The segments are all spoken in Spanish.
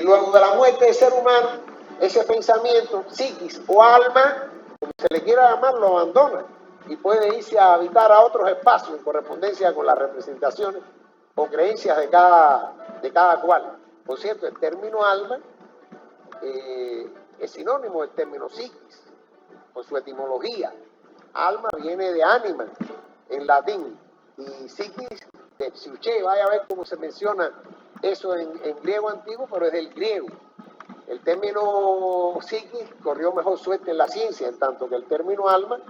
luego de la muerte del ser humano, ese pensamiento, psiquis o alma, como se le quiera llamar, lo abandona y puede irse a habitar a otros espacios en correspondencia con las representaciones o creencias de cada cual. Por cierto, el término alma es sinónimo del término psiquis, por su etimología. Alma viene de ánima, en latín, y psiquis de psiche. Vaya a ver cómo se menciona eso en griego antiguo, pero es del griego. El término psiquis corrió mejor suerte en la ciencia, en tanto que el término alma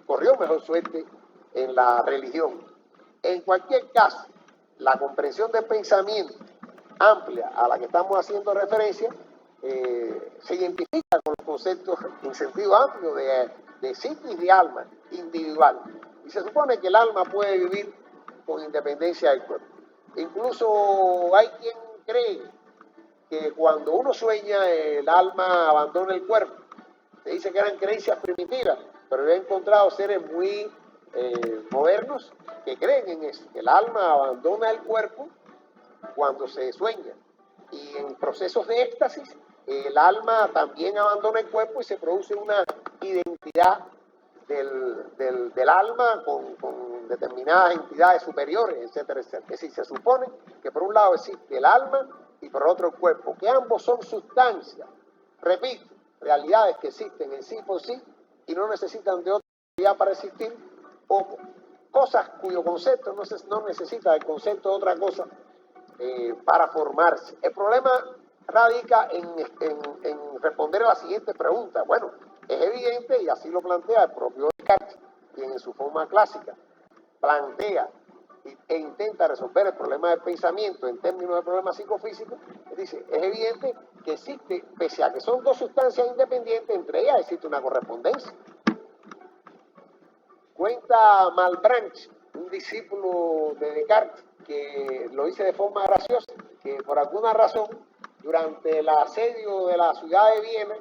corrió mejor suerte en la religión. En cualquier caso, la comprensión del pensamiento amplia a la que estamos haciendo referencia se identifica con los conceptos en sentido amplio de psiquis y alma individual. Y se supone que el alma puede vivir con independencia del cuerpo. Incluso hay quien cree que cuando uno sueña el alma abandona el cuerpo. Se dice que eran creencias primitivas, pero yo he encontrado seres muy modernos que creen en eso, que el alma abandona el cuerpo cuando se sueña. Y en procesos de éxtasis, el alma también abandona el cuerpo y se produce una identidad del alma con determinadas entidades superiores, etcétera, etcétera. Es decir, se supone que por un lado existe el alma y por otro el cuerpo, que ambos son sustancias, repito, realidades que existen en sí por sí y no necesitan de otra realidad para existir, o cosas cuyo concepto no necesita del concepto de otra cosa para formarse. El problema radica en responder a la siguiente pregunta. Bueno, es evidente, y así lo plantea el propio Descartes, quien en su forma clásica plantea e intenta resolver el problema del pensamiento en términos de problemas psicofísicos. Dice, es evidente que existe, pese a que son dos sustancias independientes, entre ellas existe una correspondencia. Cuenta Malebranche, un discípulo de Descartes, que lo dice de forma graciosa, que por alguna razón, durante el asedio de la ciudad de Viena,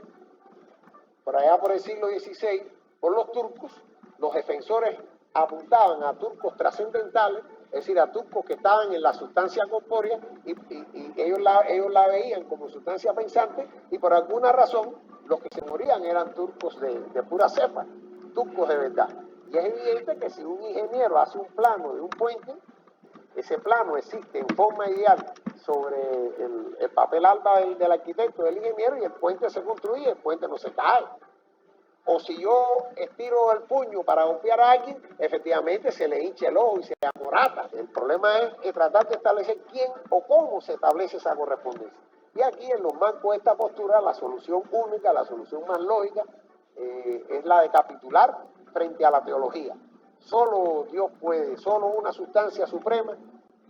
por allá por el siglo XVI, por los turcos, los defensores apuntaban a turcos trascendentales, es decir, a turcos que estaban en la sustancia corpórea y ellos la veían como sustancia pensante, y por alguna razón los que se morían eran turcos de pura cepa, turcos de verdad. Y es evidente que si un ingeniero hace un plano de un puente, ese plano existe en forma ideal sobre el papel alba del arquitecto, del ingeniero, y el puente se construye, el puente no se cae. O si yo estiro el puño para golpear a alguien, efectivamente se le hincha el ojo y se le amorata. El problema es tratar de establecer quién o cómo se establece esa correspondencia. Y aquí, en los marcos de esta postura, la solución única, la solución más lógica, es la de capitular frente a la teología. Solo Dios puede, solo una sustancia suprema,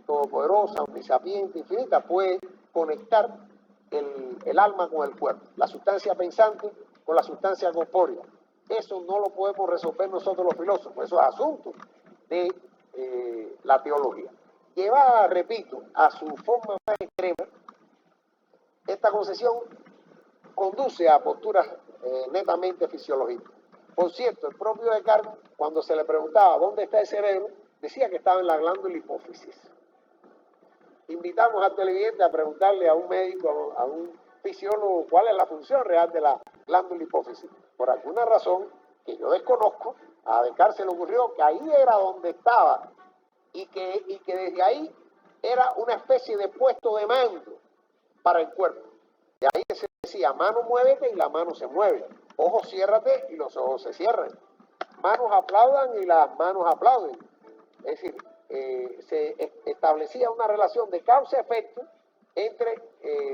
todopoderosa, omnisapiente, infinita, puede conectar el alma con el cuerpo, la sustancia pensante con la sustancia corpórea. Eso no lo podemos resolver nosotros los filósofos, eso es asunto de la teología. Llevada, repito, a su forma más extrema, esta concepción conduce a posturas netamente fisiológicas. Por cierto, el propio Descartes, cuando se le preguntaba dónde está el cerebro, decía que estaba en la glándula hipófisis. Invitamos al televidente a preguntarle a un médico, a un fisiólogo, cuál es la función real de la glándula hipófisis. Por alguna razón que yo desconozco, a Descartes se le ocurrió que ahí era donde estaba y que desde ahí era una especie de puesto de mando para el cuerpo. De ahí se decía, mano muévete y la mano se mueve. Ojos ciérrate y los ojos se cierran. Manos aplaudan y las manos aplauden. Es decir, se establecía una relación de causa-efecto entre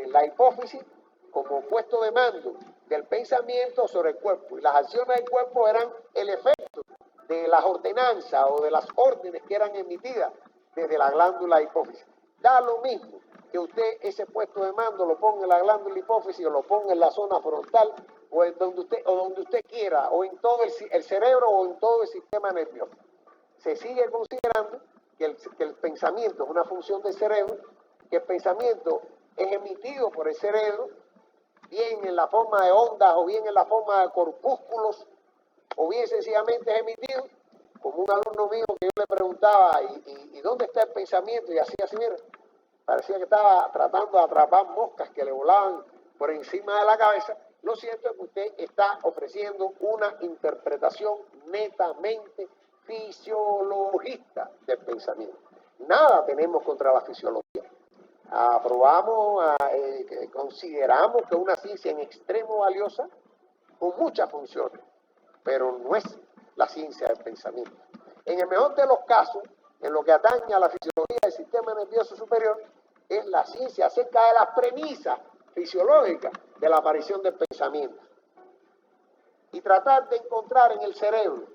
la hipófisis como puesto de mando del pensamiento sobre el cuerpo. Y las acciones del cuerpo eran el efecto de las ordenanzas o de las órdenes que eran emitidas desde la glándula hipófisis. Da lo mismo que usted ese puesto de mando lo ponga en la glándula hipófisis o lo ponga en la zona frontal o en donde usted quiera, o en todo el cerebro o en todo el sistema nervioso. Se sigue considerando que el pensamiento es una función del cerebro, que el pensamiento es emitido por el cerebro, bien en la forma de ondas o bien en la forma de corpúsculos, o bien sencillamente es emitido, como un alumno mío que yo le preguntaba, ¿y dónde está el pensamiento? Y así, mira, parecía que estaba tratando de atrapar moscas que le volaban por encima de la cabeza. Lo cierto es que usted está ofreciendo una interpretación netamente fisiologista del pensamiento. Nada tenemos contra la fisiología. Consideramos que es una ciencia en extremo valiosa, con muchas funciones, pero no es la ciencia del pensamiento. En el mejor de los casos, en lo que atañe a la fisiología del sistema nervioso superior, es la ciencia acerca de las premisas fisiológicas de la aparición del pensamiento. Y tratar de encontrar en el cerebro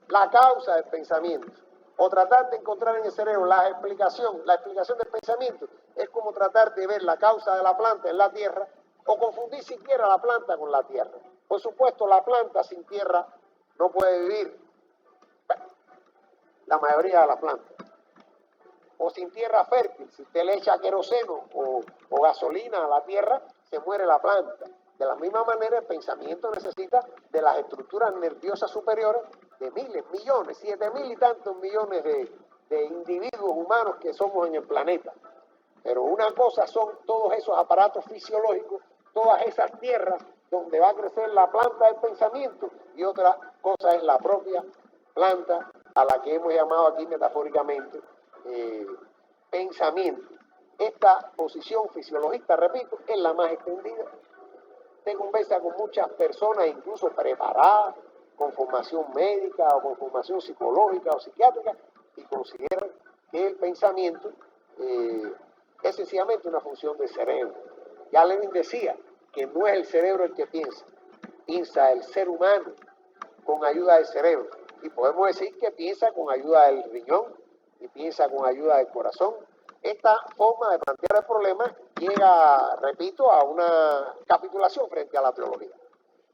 la causa del pensamiento, o tratar de encontrar en el cerebro la explicación del pensamiento, es como tratar de ver la causa de la planta en la tierra, o confundir siquiera la planta con la tierra. Por supuesto, la planta sin tierra no puede vivir, la mayoría de las plantas. O sin tierra fértil, si usted le echa queroseno o gasolina a la tierra, se muere la planta. De la misma manera, el pensamiento necesita de las estructuras nerviosas superiores de miles, millones, 7.000 y tantos millones de individuos humanos que somos en el planeta. Pero una cosa son todos esos aparatos fisiológicos, todas esas tierras donde va a crecer la planta del pensamiento, y otra cosa es la propia planta a la que hemos llamado aquí metafóricamente pensamiento. Esta posición fisiologista, repito, es la más extendida. Usted conversa con muchas personas, incluso preparadas, con formación médica o con formación psicológica o psiquiátrica, y consideran que el pensamiento es sencillamente una función del cerebro. Ya Lenin decía que no es el cerebro el que piensa el ser humano con ayuda del cerebro. Y podemos decir que piensa con ayuda del riñón y piensa con ayuda del corazón. Esta forma de plantear el problema llega, repito, a una capitulación frente a la teología.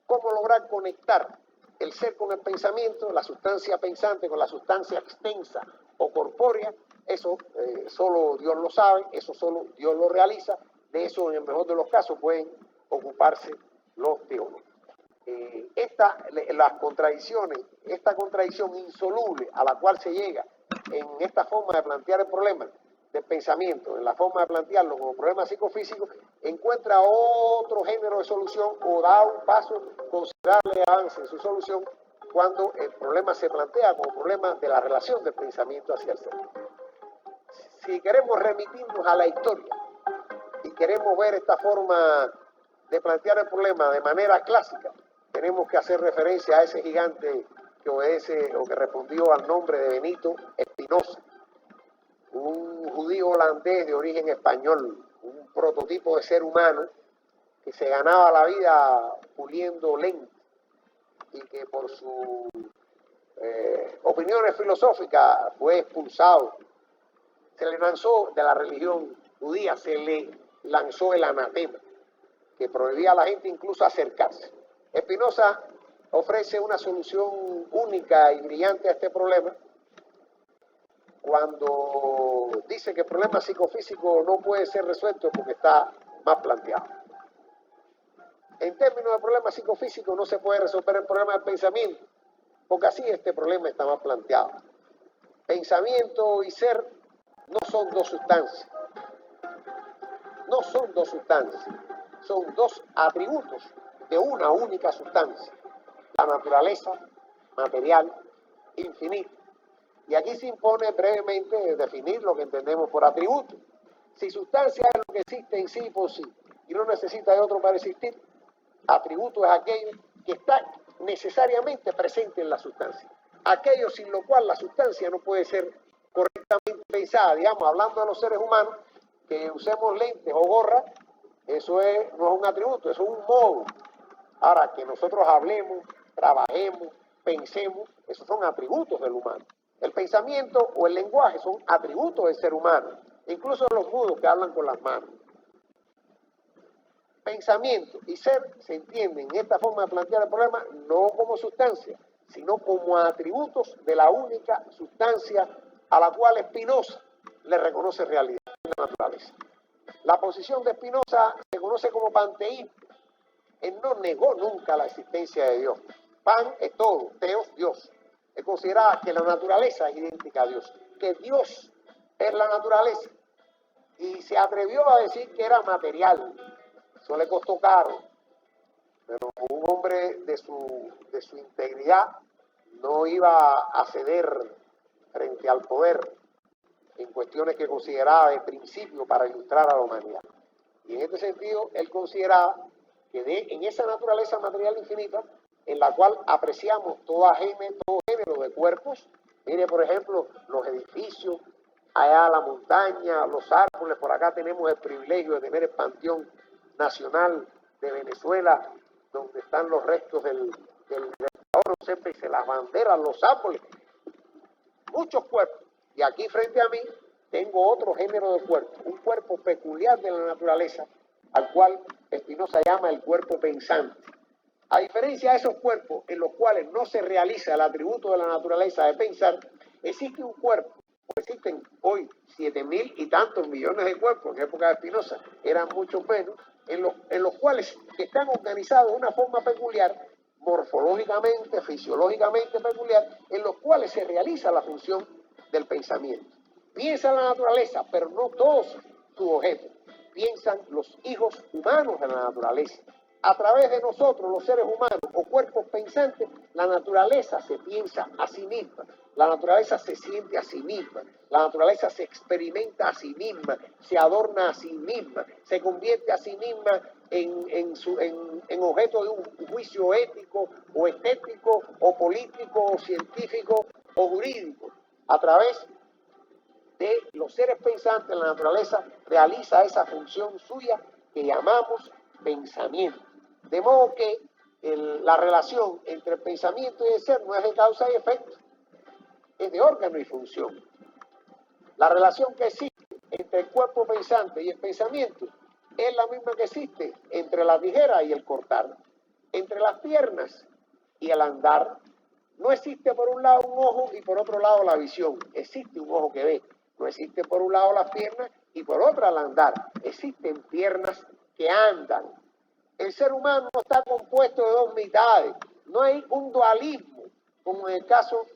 ¿Cómo lograr conectar el ser con el pensamiento, la sustancia pensante con la sustancia extensa o corpórea? Eso solo Dios lo sabe, eso solo Dios lo realiza. De eso, en el mejor de los casos, pueden ocuparse los teólogos. Las contradicciones, esta contradicción insoluble a la cual se llega en esta forma de plantear el problema del pensamiento, en la forma de plantearlo como problema psicofísico, encuentra otro género de solución o da un paso considerable avance en su solución cuando el problema se plantea como problema de la relación del pensamiento hacia el ser. Si queremos remitirnos a la historia y queremos ver esta forma de plantear el problema de manera clásica, tenemos que hacer referencia a ese gigante que obedece o que respondió al nombre de Benito Spinoza, un judío holandés de origen español, un prototipo de ser humano que se ganaba la vida puliendo lentes y que por sus opiniones filosóficas fue expulsado. Se le lanzó de la religión judía, se le lanzó el anatema, que prohibía a la gente incluso acercarse. Spinoza ofrece una solución única y brillante a este problema cuando dice que el problema psicofísico no puede ser resuelto porque está mal planteado. En términos de problema psicofísico no se puede resolver el problema del pensamiento, porque así este problema está mal planteado. Pensamiento y ser no son dos sustancias. No son dos sustancias, son dos atributos de una única sustancia, la naturaleza material infinita. Y aquí se impone brevemente definir lo que entendemos por atributo. Si sustancia es lo que existe en sí por sí y no necesita de otro para existir, atributo es aquello que está necesariamente presente en la sustancia. Aquello sin lo cual la sustancia no puede ser correctamente pensada. Digamos, hablando de los seres humanos, que usemos lentes o gorra, eso no es un atributo, eso es un modo. Ahora, que nosotros hablemos, trabajemos, pensemos, esos son atributos del humano. El pensamiento o el lenguaje son atributos del ser humano, incluso los mudos que hablan con las manos. Pensamiento y ser se entienden en esta forma de plantear el problema no como sustancia, sino como atributos de la única sustancia a la cual Spinoza le reconoce realidad, la naturaleza. La posición de Spinoza se conoce como panteísmo. Él no negó nunca la existencia de Dios. Pan es todo, teos, Dios. Él consideraba que la naturaleza es idéntica a Dios, que Dios es la naturaleza. y se atrevió a decir que era material. Eso le costó caro, pero un hombre de su integridad no iba a ceder frente al poder en cuestiones que consideraba de principio para ilustrar a la humanidad. Y en este sentido, él consideraba que en esa naturaleza material infinita, en la cual apreciamos todo género de cuerpos, mire, por ejemplo, los edificios, allá la montaña, los árboles, por acá tenemos el privilegio de tener el Panteón Nacional de Venezuela, donde están los restos del oro, siempre dice las banderas, los árboles, muchos cuerpos. Y aquí frente a mí tengo otro género de cuerpo, un cuerpo peculiar de la naturaleza, al cual Spinoza llama el cuerpo pensante. A diferencia de esos cuerpos en los cuales no se realiza el atributo de la naturaleza de pensar, existe un cuerpo, existen hoy 7.000 y tantos millones de cuerpos, en época de Spinoza eran mucho menos, en los cuales están organizados de una forma peculiar, morfológicamente, fisiológicamente peculiar, en los cuales se realiza la función del pensamiento. Piensa la naturaleza, pero no todos sus objetos. Piensan los hijos humanos de la naturaleza. A través de nosotros, los seres humanos o cuerpos pensantes, la naturaleza se piensa a sí misma, la naturaleza se siente a sí misma, la naturaleza se experimenta a sí misma, se adorna a sí misma, se convierte a sí misma en objeto de un juicio ético o estético o político o científico o jurídico. A través de los seres pensantes, la naturaleza realiza esa función suya que llamamos pensamiento. De modo que la relación entre el pensamiento y el ser no es de causa y efecto, es de órgano y función. La relación que existe entre el cuerpo pensante y el pensamiento es la misma que existe entre la tijera y el cortar, entre las piernas y el andar. No existe por un lado un ojo y por otro lado la visión. Existe un ojo que ve. No existe por un lado las piernas y por otra el andar. Existen piernas que andan. El ser humano no está compuesto de dos mitades. No hay un dualismo, como en el caso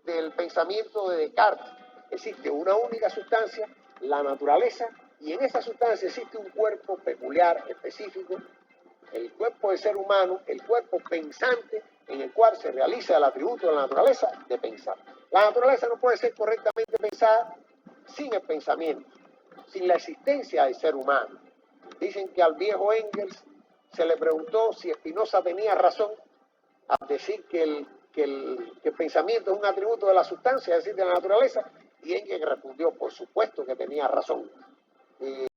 del pensamiento de Descartes. Existe una única sustancia, la naturaleza, y en esa sustancia existe un cuerpo peculiar, específico, el cuerpo del ser humano, el cuerpo pensante, en el cual se realiza el atributo de la naturaleza de pensar. La naturaleza no puede ser correctamente pensada sin el pensamiento, sin la existencia del ser humano. Dicen que al viejo Engels se le preguntó si Spinoza tenía razón al decir que el pensamiento es un atributo de la sustancia, es decir, de la naturaleza, y Engels respondió, por supuesto que tenía razón.